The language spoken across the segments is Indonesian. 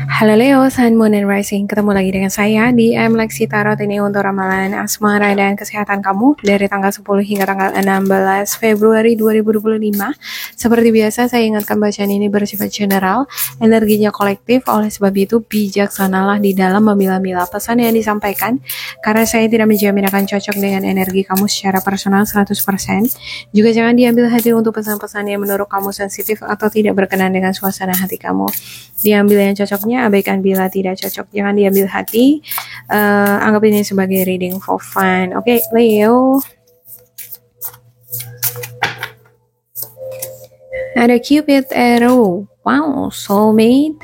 Halo Leo, Sun, Moon, and Rising. Ketemu lagi dengan saya di Lexi Tarot ini untuk ramalan asmara dan kesehatan kamu dari tanggal 10 hingga tanggal 16 Februari 2025. Seperti biasa, saya ingatkan bacaan ini bersifat general, energinya kolektif, oleh sebab itu bijaksanalah di dalam memilah-milah pesan yang disampaikan, karena saya tidak menjamin akan cocok dengan energi kamu secara personal 100%. Juga jangan diambil hati untuk pesan-pesan yang menurut kamu sensitif atau tidak berkenan dengan suasana hati kamu. Diambil yang cocoknya, abaikan bila tidak cocok. Jangan diambil hati. Anggap ini sebagai reading for fun. Oke, Leo. Ada Cupid Arrow. Wow, soulmate.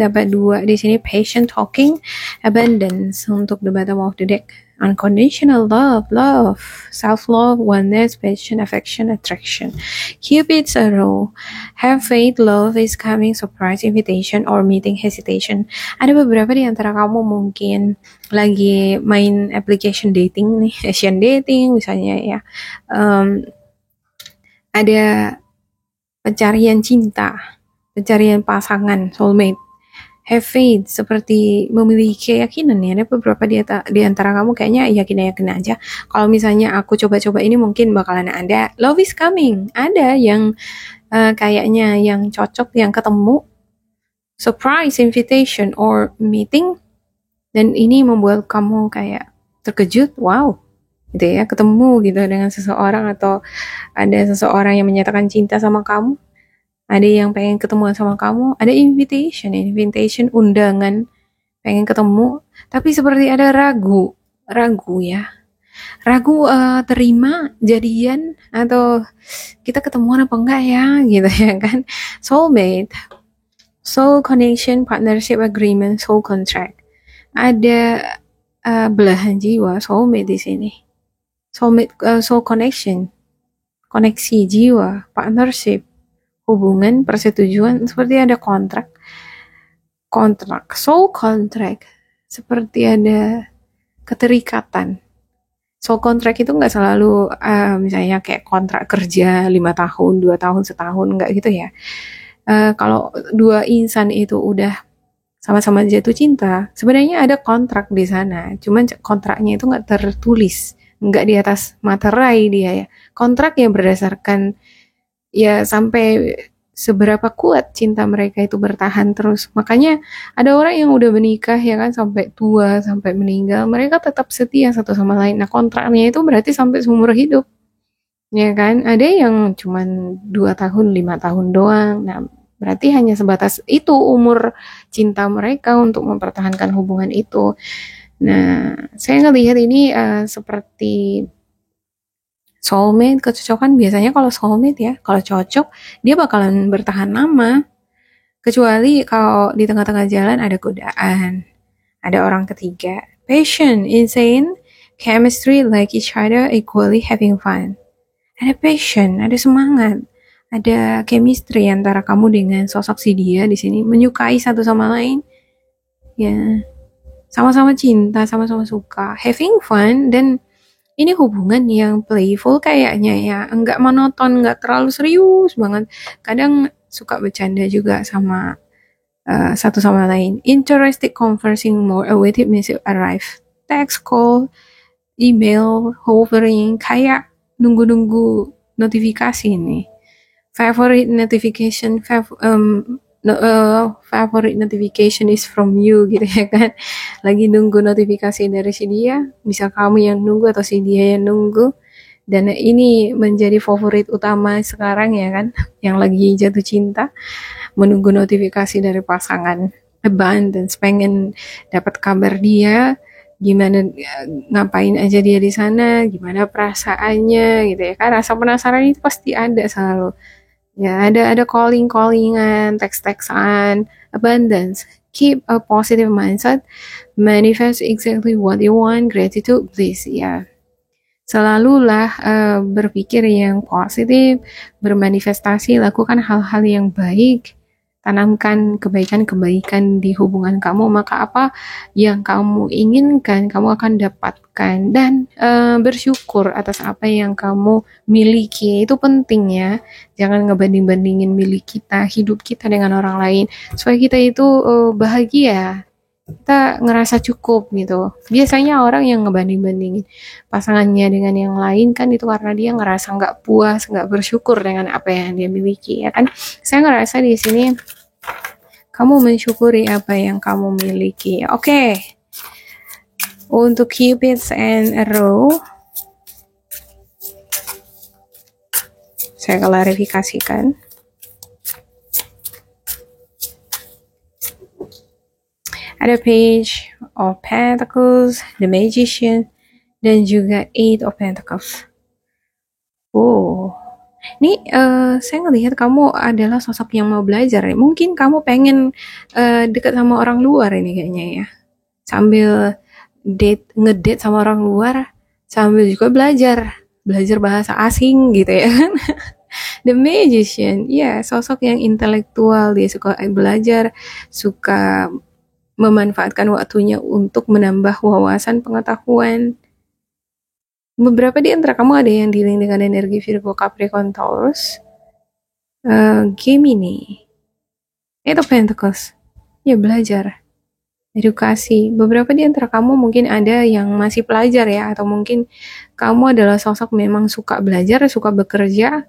Dapat 2 di sini. Patient talking, abundance untuk the bottom of the deck. Unconditional love, self-love, oneness, passion, affection, attraction. Cupid's arrow. Have faith, love is coming, surprise, invitation, or meeting hesitation. Ada beberapa di antara kamu mungkin lagi main application dating nih, Asian dating misalnya ya. Ada pencarian cinta, pencarian pasangan, soulmate. Have faith, seperti memiliki keyakinan ya. Ada beberapa di antara kamu kayaknya yakin aja. Kalau misalnya aku coba-coba ini mungkin bakalan ada. Love is coming, ada yang kayaknya yang cocok, yang ketemu. Surprise, invitation, or meeting. Dan ini membuat kamu kayak terkejut, wow. Gitu ya, ketemu gitu dengan seseorang, atau ada seseorang yang menyatakan cinta sama kamu. Ada yang pengen ketemuan sama kamu, ada invitation, undangan, pengen ketemu, tapi seperti ada ragu ya, ragu terima jadian atau kita ketemuan apa enggak ya, gitu ya kan. Soulmate, soul connection, partnership agreement, soul contract. Ada belahan jiwa, soulmate di sini. Soulmate, soul connection, koneksi jiwa, partnership, hubungan, persetujuan, seperti ada kontrak, soul contract, seperti ada keterikatan. Soul contract itu nggak selalu misalnya kayak kontrak kerja 5 tahun, 2 tahun, setahun, nggak gitu ya. Kalau dua insan itu udah sama-sama jatuh cinta, sebenarnya ada kontrak di sana, cuman kontraknya itu nggak tertulis, nggak di atas materai dia ya. Kontrak yang berdasarkan ya sampai seberapa kuat cinta mereka itu bertahan terus. Makanya ada orang yang udah menikah ya kan, sampai tua, sampai meninggal, mereka tetap setia satu sama lain. Nah, kontraknya itu berarti sampai seumur hidup. Ya kan? Ada yang cuman 2 tahun, 5 tahun doang. Nah, berarti hanya sebatas itu umur cinta mereka untuk mempertahankan hubungan itu. Nah, saya ngelihat ini seperti soulmate, kecocokan. Biasanya kalau soulmate ya, kalau cocok, dia bakalan bertahan lama. Kecuali kalau di tengah-tengah jalan ada godaan, ada orang ketiga. Passion, insane, chemistry, like each other, equally having fun. Ada passion, ada semangat, ada chemistry antara kamu dengan sosok si dia di sini, menyukai satu sama lain. Ya, sama-sama cinta, sama-sama suka, having fun, dan ini hubungan yang playful kayaknya ya, enggak monoton, enggak terlalu serius banget. Kadang suka bercanda juga sama satu sama lain. Interested conversing more, awaited message arrive. Text, call, email, hovering, kayak nunggu-nunggu notifikasi nih. Favorite notification, favorite notification is from you gitu ya kan. Lagi nunggu notifikasi dari si dia, bisa kamu yang nunggu atau si dia yang nunggu. Dan ini menjadi favorit utama sekarang ya kan, yang lagi jatuh cinta, menunggu notifikasi dari pasangan. Abundance, pengen dapat kabar dia, gimana, ngapain aja dia di sana, gimana perasaannya gitu ya kan. Rasa penasaran itu pasti ada selalu. Ya, ada callingan, teks-teksan. Abundance, keep a positive mindset, manifest exactly what you want, gratitude, bliss. Ya, selalulah berpikir yang positif, bermanifestasi, lakukan hal-hal yang baik, tanamkan kebaikan-kebaikan di hubungan kamu, maka apa yang kamu inginkan kamu akan dapatkan. Dan bersyukur atas apa yang kamu miliki itu penting ya. Jangan ngebanding-bandingin milik kita, hidup kita dengan orang lain, supaya kita itu bahagia, kita ngerasa cukup gitu. Biasanya orang yang ngebanding-bandingin pasangannya dengan yang lain kan itu karena dia ngerasa nggak puas, nggak bersyukur dengan apa yang dia miliki, ya kan? Saya ngerasa di sini kamu mensyukuri apa yang kamu miliki. Oke. Untuk Cupids and Arrow, saya klarifikasikan. Ada Page of Pentacles, The Magician, dan juga Eight of Pentacles. Oh, ini saya ngelihat kamu adalah sosok yang mau belajar. Mungkin kamu pengen dekat sama orang luar ini kayaknya ya. Sambil ngedate sama orang luar, sambil juga belajar bahasa asing gitu ya kan. The Magician, ya sosok yang intelektual, dia suka belajar, suka memanfaatkan waktunya untuk menambah wawasan pengetahuan. Beberapa di antara kamu ada yang dealing dengan energi Virgo, Capricorn, Taurus, Gemini, itu Pentacles. Ya belajar, edukasi. Beberapa di antara kamu mungkin ada yang masih pelajar ya, atau mungkin kamu adalah sosok memang suka belajar, suka bekerja,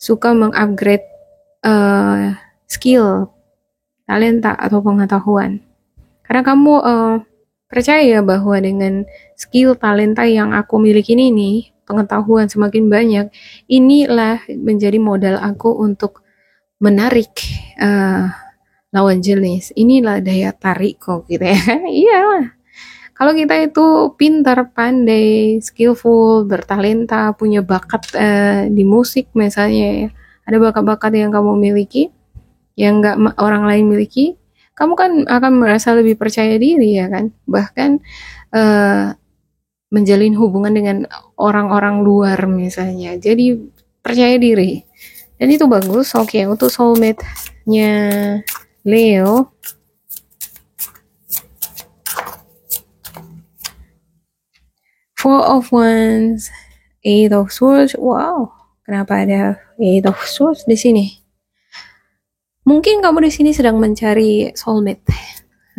suka mengupgrade skill, talenta atau pengetahuan. Karena kamu percaya bahwa dengan skill talenta yang aku miliki ini, pengetahuan semakin banyak, inilah menjadi modal aku untuk menarik lawan jenis. Inilah daya tarikku gitu ya. Iyalah. Kalau kita itu pintar, pandai, skillful, bertalenta, punya bakat di musik misalnya ya, ada bakat-bakat yang kamu miliki yang nggak orang lain miliki, kamu kan akan merasa lebih percaya diri ya kan, bahkan menjalin hubungan dengan orang-orang luar misalnya, jadi percaya diri, dan itu bagus. Oke, untuk soulmate-nya Leo, Four of Wands, Eight of Swords. Wow, kenapa ada Eight of Swords di sini? Mungkin kamu di sini sedang mencari soulmate,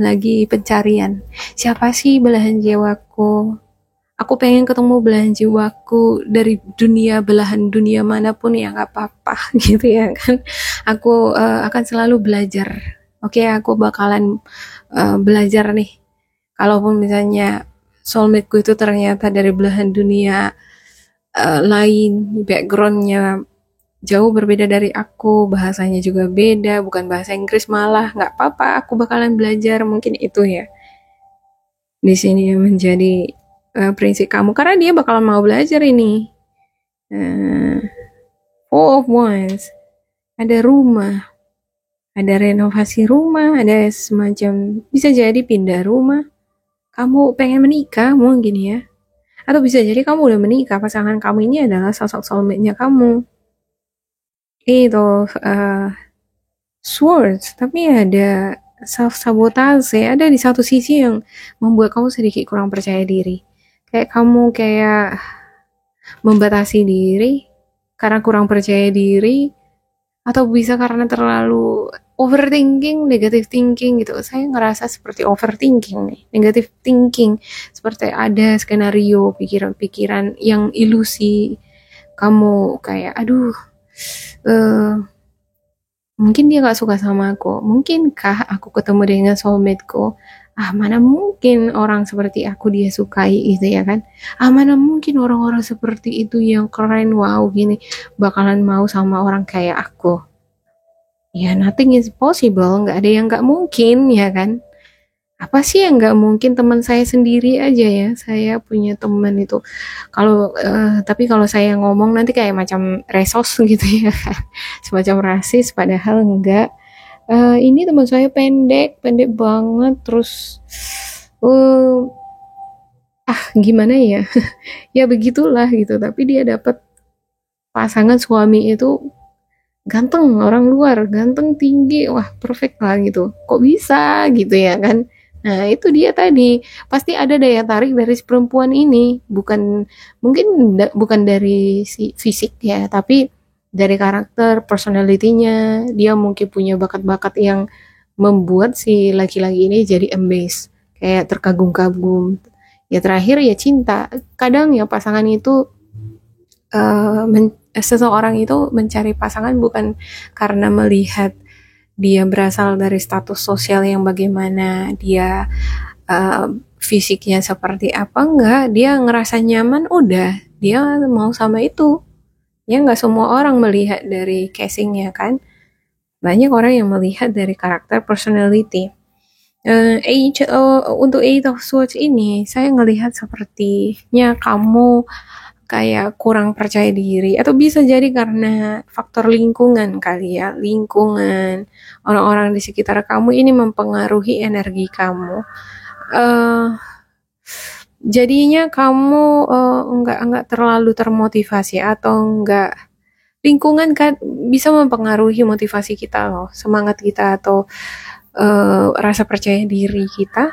lagi pencarian. Siapa sih belahan jiwaku? Aku pengen ketemu belahan jiwaku dari belahan dunia manapun ya nggak apa-apa gitu ya kan. Aku akan selalu belajar. Oke, aku bakalan belajar nih. Kalaupun misalnya soulmateku itu ternyata dari belahan dunia lain, backgroundnya jauh berbeda dari aku, bahasanya juga beda, bukan bahasa Inggris malah, nggak apa-apa, aku bakalan belajar. Mungkin itu ya di sini yang menjadi prinsip kamu, karena dia bakalan mau belajar ini. Four of Wands, ada rumah, ada renovasi rumah, ada semacam bisa jadi pindah rumah, kamu pengen menikah mungkin ya, atau bisa jadi kamu udah menikah, pasangan kamu ini adalah sosok soulmate-nya kamu. Itu Swords, tapi ada self sabotage, ada di satu sisi yang membuat kamu sedikit kurang percaya diri, kayak kamu kayak membatasi diri karena kurang percaya diri, atau bisa karena terlalu overthinking, negative thinking gitu. Saya ngerasa seperti overthinking nih, negative thinking, seperti ada skenario pikiran-pikiran yang ilusi, kamu kayak aduh mungkin dia gak suka sama aku, mungkinkah aku ketemu dengan soulmateku, mana mungkin orang seperti aku dia sukai gitu ya kan, mana mungkin orang-orang seperti itu yang keren, wow gini, bakalan mau sama orang kayak aku. Ya nothing is possible, gak ada yang gak mungkin ya kan. Apa sih yang nggak mungkin? Teman saya sendiri aja ya, saya punya teman itu, kalau tapi kalau saya ngomong nanti kayak macam resos gitu ya kan, semacam rasis, padahal enggak. Ini teman saya pendek banget, terus gimana ya, ya begitulah gitu, tapi dia dapat pasangan suami itu ganteng, orang luar, ganteng, tinggi, wah perfect lah gitu. Kok bisa gitu ya kan? Nah, itu dia tadi. Pasti ada daya tarik dari si perempuan ini. Bukan, mungkin bukan dari si fisik ya, tapi dari karakter, personality-nya. Dia mungkin punya bakat-bakat yang membuat si laki-laki ini jadi amazed. Kayak terkagum-kagum. Ya terakhir ya cinta. Kadang ya pasangan itu seseorang itu mencari pasangan bukan karena melihat dia berasal dari status sosial yang bagaimana, dia fisiknya seperti apa, enggak, dia ngerasa nyaman, udah, dia mau sama itu. Ya nggak semua orang melihat dari casingnya kan, banyak orang yang melihat dari karakter personality. Untuk Eight of Swords ini, saya ngelihat sepertinya kamu kayak kurang percaya diri atau bisa jadi karena faktor lingkungan kali ya, lingkungan orang-orang di sekitar kamu ini mempengaruhi energi kamu. eh Jadinya kamu enggak terlalu termotivasi atau enggak, lingkungan kan bisa mempengaruhi motivasi kita loh, semangat kita atau rasa percaya diri kita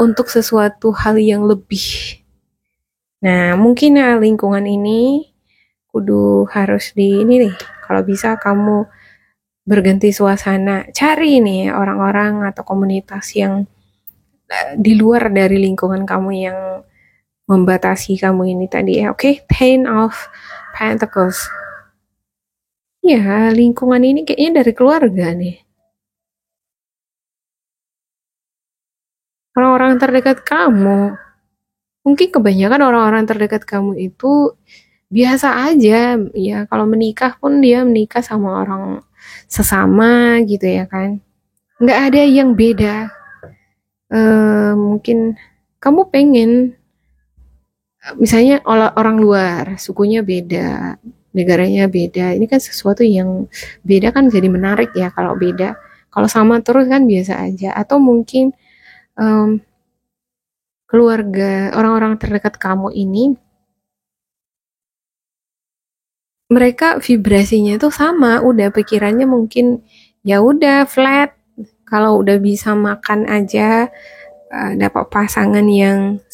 untuk sesuatu hal yang lebih. Nah, mungkin lingkungan ini kudu harus di ini nih. Kalau bisa kamu berganti suasana, cari nih orang-orang atau komunitas yang di luar dari lingkungan kamu yang membatasi kamu ini tadi ya. Oke, Ten of Pentacles. Ya, lingkungan ini kayaknya dari keluarga nih. Orang-orang terdekat kamu. Mungkin kebanyakan orang-orang terdekat kamu itu biasa aja ya, kalau menikah pun dia menikah sama orang sesama gitu ya kan, nggak ada yang beda. Mungkin kamu pengen misalnya orang luar, sukunya beda, negaranya beda, ini kan sesuatu yang beda kan jadi menarik ya. Kalau beda, kalau sama terus kan biasa aja. Atau mungkin um, keluarga, orang-orang terdekat kamu ini, mereka vibrasinya tuh sama, udah pikirannya mungkin ya udah flat, kalau udah bisa makan aja, dapat pasangan yang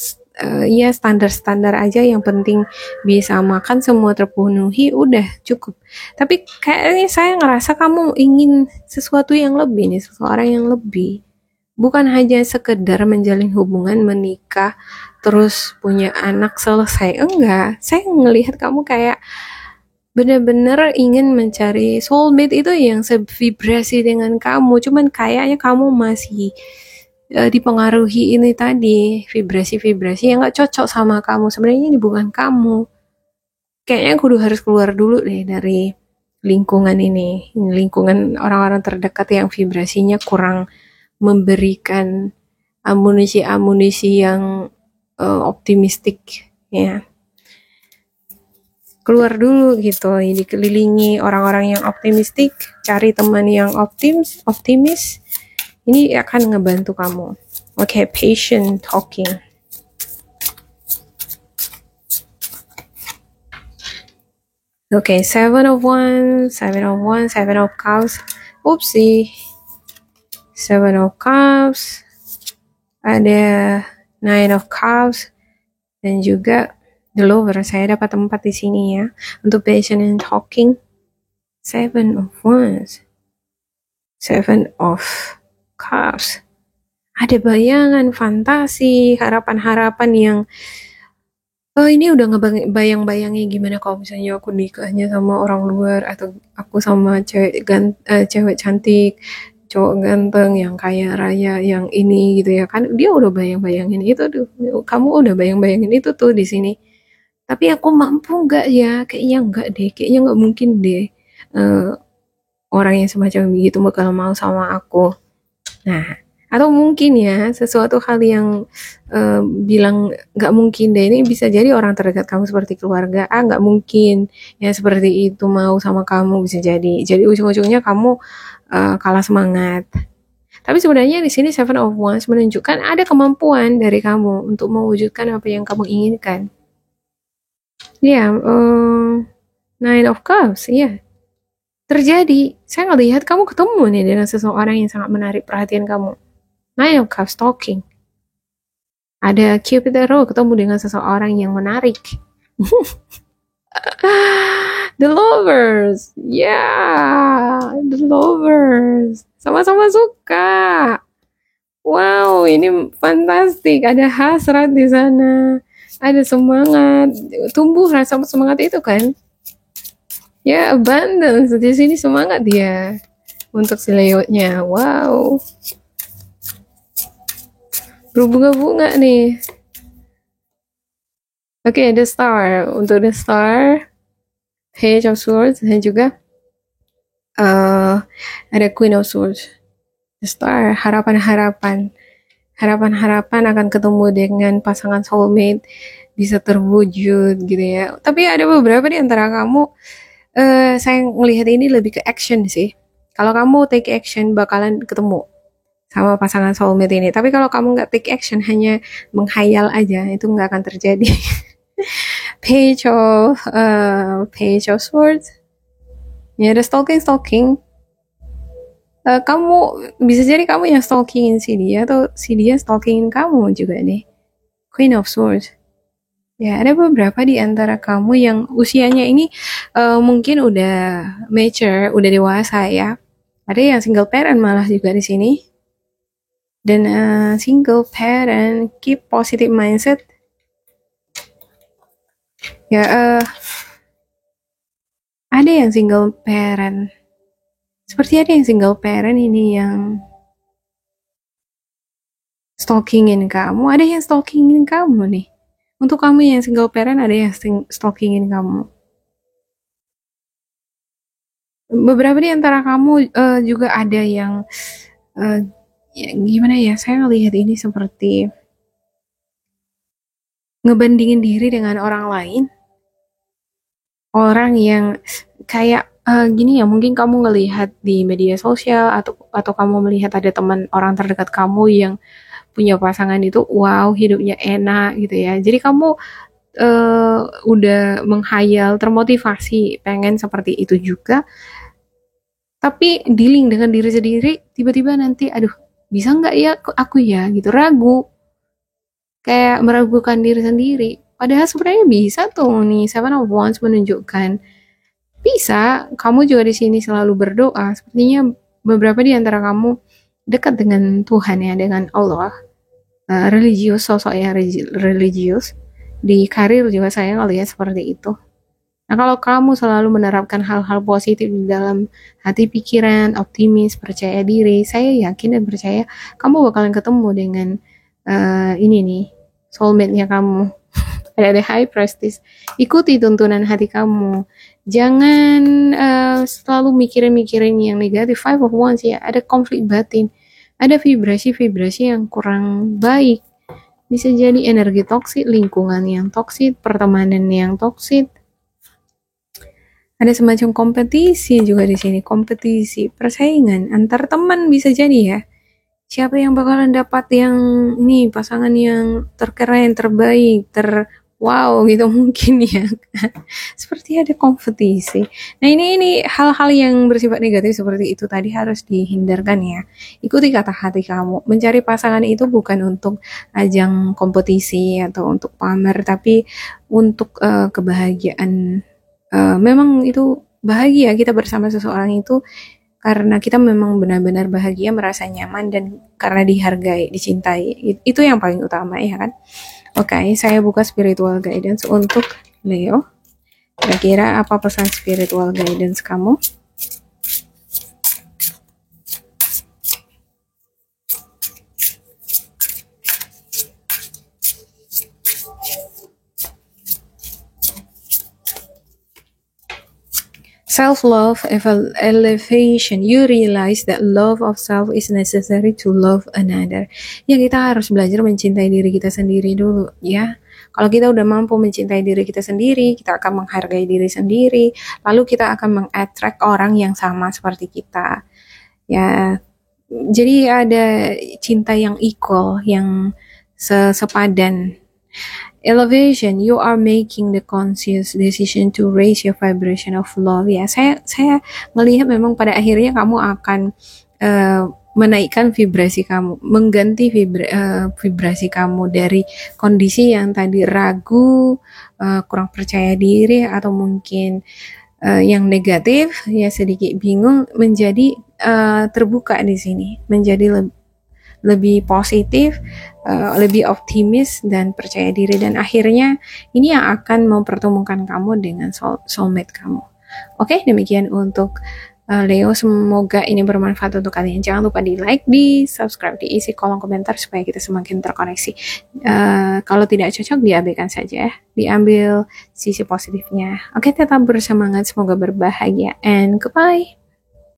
ya standar-standar aja, yang penting bisa makan, semua terpenuhi, udah cukup. Tapi kayaknya saya ngerasa kamu ingin sesuatu yang lebih nih, seseorang yang lebih. Bukan hanya sekedar menjalin hubungan, menikah, terus punya anak, selesai. Enggak, saya ngelihat kamu kayak benar-benar ingin mencari soulmate itu yang sevibrasi dengan kamu. Cuman kayaknya kamu masih dipengaruhi ini tadi, vibrasi-vibrasi yang gak cocok sama kamu. Sebenarnya ini bukan kamu. Kayaknya aku harus keluar dulu deh dari lingkungan ini. Lingkungan orang-orang terdekat yang vibrasinya kurang memberikan amunisi-amunisi yang optimistik ya. Keluar dulu gitu, dikelilingi orang-orang yang optimistik, cari teman yang optimis, ini akan ngebantu kamu. Oke, patient talking. Oke, Seven of Wands, Seven of Cups. Oopsie. Seven of Cups. Ada Nine of Cups. Dan juga The Lover. Saya dapat tempat di sini ya untuk patient and talking. Seven of Wands. Seven of Cups. Ada bayangan, fantasi, harapan-harapan yang ini udah ngebayang-bayangin gimana kalau misalnya aku nikahnya sama orang luar, atau aku sama cewek cantik, cowok ganteng, yang kaya raya, yang ini gitu ya kan. Dia udah bayang-bayangin itu tuh. Kamu udah bayang-bayangin itu tuh di sini. Tapi aku mampu nggak ya? Kayaknya nggak deh. Kayaknya nggak mungkin deh. Orang yang semacam begitu bakal mau sama aku. Nah, atau mungkin ya sesuatu hal yang bilang nggak mungkin deh, ini bisa jadi orang terdekat kamu seperti keluarga, nggak mungkin ya seperti itu mau sama kamu, bisa jadi ujung-ujungnya kamu kalah semangat. Tapi sebenarnya di sini Seven of Wands menunjukkan ada kemampuan dari kamu untuk mewujudkan apa yang kamu inginkan. Ya, Nine of Cups, ya. terjadi. Saya ngelihat kamu ketemu nih dengan seseorang yang sangat menarik perhatian kamu. Nine of Cups talking. Ada Cupid Arrow ketemu dengan seseorang yang menarik. The Lovers. Yeah, The Lovers. Sama-sama suka. Wow, ini fantastik. Ada hasrat di sana. Ada semangat. Tumbuh rasa semangat itu kan. Ya, abundance. Di sini semangat dia. Untuk si Leo-nya. Wow. Berbunga-bunga nih. Oke, The Star. Untuk The Star, Page of Swords dan juga ada Queen of Swords. The Star, harapan-harapan. Harapan-harapan akan ketemu dengan pasangan soulmate bisa terwujud gitu ya. Tapi ada beberapa di antara kamu, saya melihat ini lebih ke action sih. Kalau kamu take action bakalan ketemu sama pasangan soulmate ini. Tapi kalau kamu nggak take action, hanya menghayal aja, itu nggak akan terjadi. Page of Swords. Ya, ada stalking. Kamu bisa jadi kamu yang stalkingin si dia atau si dia stalkingin kamu juga nih. Queen of Swords. Ya, ada beberapa di antara kamu yang usianya ini mungkin udah mature, udah dewasa ya. Ada yang single parent malah juga di sini. Dan single parent, keep positive mindset. Ya, ada yang single parent. Seperti ada yang single parent ini yang stalkingin kamu. Ada yang stalkingin kamu nih. Untuk kamu yang single parent, ada yang stalkingin kamu. Beberapa di antara kamu juga ada yang ya, gimana ya, saya ngelihat ini seperti ngebandingin diri dengan orang lain. Orang yang kayak gini ya, mungkin kamu ngelihat di media sosial atau kamu melihat ada teman orang terdekat kamu yang punya pasangan itu, wow, hidupnya enak gitu ya. Jadi kamu udah menghayal, termotivasi, pengen seperti itu juga. Tapi dealing dengan diri sendiri, tiba-tiba nanti, aduh, bisa nggak ya aku ya, gitu, ragu. Kayak meragukan diri sendiri. Padahal sebenarnya bisa tuh nih, Seven of Wands menunjukkan bisa, kamu juga di sini selalu berdoa. Sepertinya beberapa di antara kamu dekat dengan Tuhan ya, dengan Allah. Religius, sosok yang religius. Di karir juga saya ngelihat seperti itu. Nah, kalau kamu selalu menerapkan hal-hal positif di dalam hati pikiran, optimis, percaya diri, saya yakin dan percaya kamu bakalan ketemu dengan ini nih, soulmate-nya kamu. Ada high prestige. Ikuti tuntunan hati kamu. Jangan selalu mikirin yang negatif. Five of Wands ya, ada konflik batin. Ada vibrasi-vibrasi yang kurang baik. Bisa jadi energi toksik, lingkungan yang toksik, pertemanan yang toksik. Ada semacam kompetisi juga di sini, kompetisi, persaingan antar teman bisa jadi ya. Siapa yang bakalan dapat yang ini pasangan yang terkeren, terbaik, wow gitu mungkin ya. Seperti ada kompetisi. Nah, ini hal-hal yang bersifat negatif seperti itu tadi harus dihindarkan ya. Ikuti kata hati kamu. Mencari pasangan itu bukan untuk ajang kompetisi atau untuk pamer, tapi untuk kebahagiaan. Memang itu bahagia kita bersama seseorang itu karena kita memang benar-benar bahagia, merasa nyaman, dan karena dihargai, dicintai. Itu yang paling utama ya kan. Oke, saya buka spiritual guidance untuk Leo. Kira-kira apa pesan spiritual guidance kamu? Self-love elevation. You realize that love of self is necessary to love another. Ya, kita harus belajar mencintai diri kita sendiri dulu ya. Kalau kita udah mampu mencintai diri kita sendiri, kita akan menghargai diri sendiri, lalu kita akan meng-attract orang yang sama seperti kita. Ya, jadi ada cinta yang equal, yang sepadan. elevation, you are making the conscious decision to raise your vibration of love. Ya, saya melihat memang pada akhirnya kamu akan menaikkan vibrasi kamu, mengganti vibrasi kamu dari kondisi yang tadi ragu, kurang percaya diri, atau mungkin yang negatif, ya sedikit bingung, menjadi terbuka di sini, menjadi lebih positif, lebih optimis dan percaya diri, dan akhirnya ini yang akan mempertemukan kamu dengan soulmate kamu. Oke, demikian untuk Leo, semoga ini bermanfaat untuk kalian. Jangan lupa di like, di subscribe, diisi kolom komentar supaya kita semakin terkoneksi. Kalau tidak cocok diabaikan saja, diambil sisi positifnya. Oke, tetap bersemangat, semoga berbahagia, and goodbye.